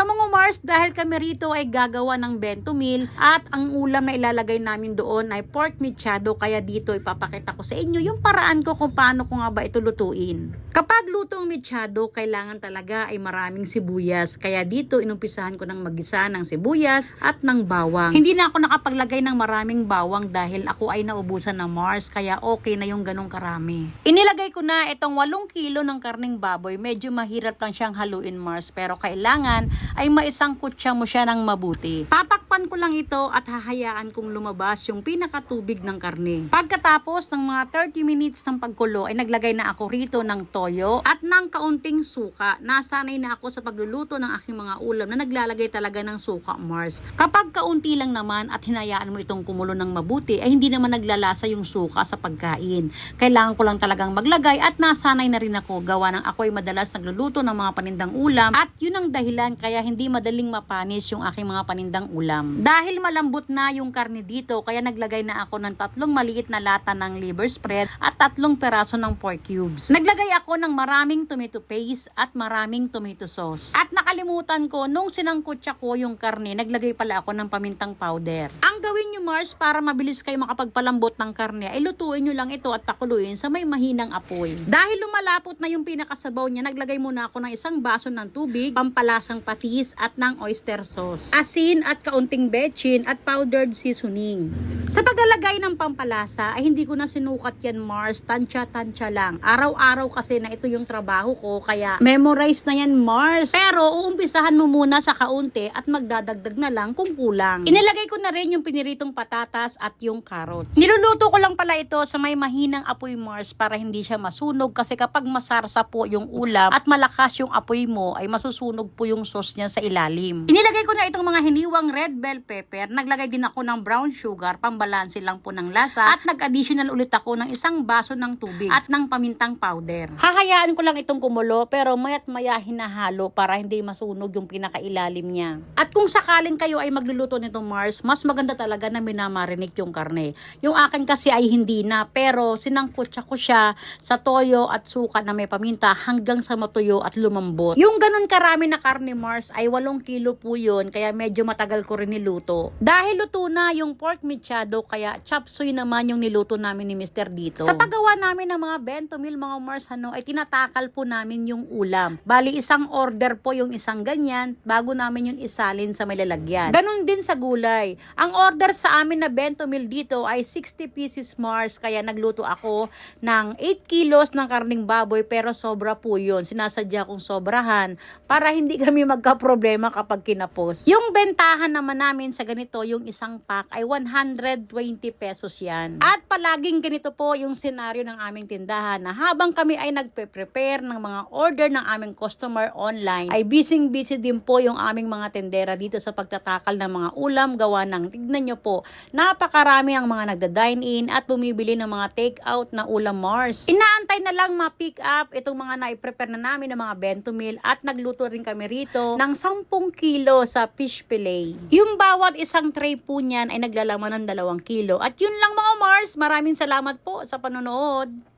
Pero mga Mars, dahil kami rito ay gagawa ng bento meal at ang ulam na ilalagay namin doon ay pork mechado, kaya dito ipapakita ko sa inyo yung paraan ko kung paano ko nga ba ito lutuin. Kapag lutong mechado, kailangan talaga ay maraming sibuyas, kaya dito inumpisahan ko ng magisa ng sibuyas at ng bawang. Hindi na ako nakapaglagay ng maraming bawang dahil ako ay naubusan ng Mars, kaya okay na yung ganong karami. Inilagay ko na itong 8 kilo ng karning baboy. Medyo mahirap lang siyang haluin, Mars, pero kailangan ay maisangkutsa mo siya ng mabuti. Tatakpan ko lang ito at hahayaan kong lumabas yung pinakatubig ng karne. Pagkatapos ng mga 30 minutes ng pagkulo ay naglagay na ako rito ng toyo at ng kaunting suka. Nasanay na ako sa pagluluto ng aking mga ulam na naglalagay talaga ng suka, Mars. Kapag kaunti lang naman at hinayaan mo itong kumulo ng mabuti ay hindi naman naglalasa yung suka sa pagkain. Kailangan ko lang talagang maglagay at nasanay na rin ako gawa ng ako ay madalas nagluluto ng mga panindang ulam at yun ang dahilan kaya hindi madaling mapanis yung aking mga panindang ulam. Dahil malambot na yung karne dito, kaya naglagay na ako ng 3 maliit na lata ng liver spread at 3 peraso ng pork cubes. Naglagay ako ng maraming tomato paste at maraming tomato sauce. At nakalimutan ko, nung sinangkutsa ko yung karne, naglagay pala ako ng pamintang powder. Ang gawin nyo, Mars, para mabilis kayo makapagpalambot ng karne, ay lutuin nyo lang ito at pakuluin sa may mahinang apoy. Dahil lumalapot na yung pinakasabaw niya, naglagay muna ako ng 1 baso ng tubig, pampalasang patis at ng oyster sauce, asin at kaunting betchin at powdered seasoning. Sa paglalagay ng pampalasa ay hindi ko na sinukat yan, Mars, tansya-tansya lang. Araw-araw kasi na ito yung trabaho ko, kaya memorize na yan, Mars. Pero uumpisahan mo muna sa kaunti at magdadagdag na lang kung kulang. Inilagay ko na rin yung piniritong patatas at yung carrots. Niluluto ko lang pala ito sa may mahinang apoy, Mars, para hindi siya masunog, kasi kapag masarsa po yung ulam at malakas yung apoy mo ay masusunog po yung sauce niya sa ilalim. Inilagay ko na itong mga hiniwang red bell pepper. Naglagay din ako ng brown sugar, pambalanse lang po ng lasa, at nag-additional ulit ako ng 1 baso ng tubig at ng pamintang powder. Hahayaan ko lang itong kumulo, pero mayat maya hinahalo para hindi masunog yung pinakailalim niya. At kung sakaling kayo ay magluluto nitong Mars, mas maganda talaga na minamarinig yung karne. Yung akin kasi ay hindi na, pero sinangkutsa ko siya sa toyo at suka na may paminta hanggang sa matuyo at lumambot. Yung ganun karami na karne, Mars, ay 8 kilo po yun, kaya medyo matagal ko rin niluto. Dahil luto na yung pork mechado, kaya chop suey naman yung niluto namin ni Mr. dito. Sa paggawa namin ng mga bento meal, mga Mars, ay tinatakal po namin yung ulam. Bali, 1 order po yung 1 ganyan bago namin yung isalin sa may lalagyan. Ganun din sa gulay. Ang order sa amin na bento meal dito ay 60 pieces, Mars, kaya nagluto ako ng 8 kilos ng karning baboy, pero sobra po yun. Sinasadya kong sobrahan para hindi kami magka-problema kapag kinapos. Yung bentahan naman namin sa ganito, yung 1 pack ay 120 pesos yan. At palaging ganito po yung senaryo ng aming tindahan, na habang kami ay nagpe-prepare ng mga order ng aming customer online, ay busy-busy din po yung aming mga tendera dito sa pagtatakal ng mga ulam, gawa ng, tignan nyo po, napakarami ang mga nagda-dine in at bumibili ng mga take out na ulam, Mars. Inaantay na lang ma-pick up itong mga na-prepare na namin ng mga bento meal, at nagluto rin kami rito ng 10 kilo sa fish fillet. Yung bawat isang tray po niyan ay naglalaman ng 2 kilo. At yun lang, mga Mars, maraming salamat po sa panonood.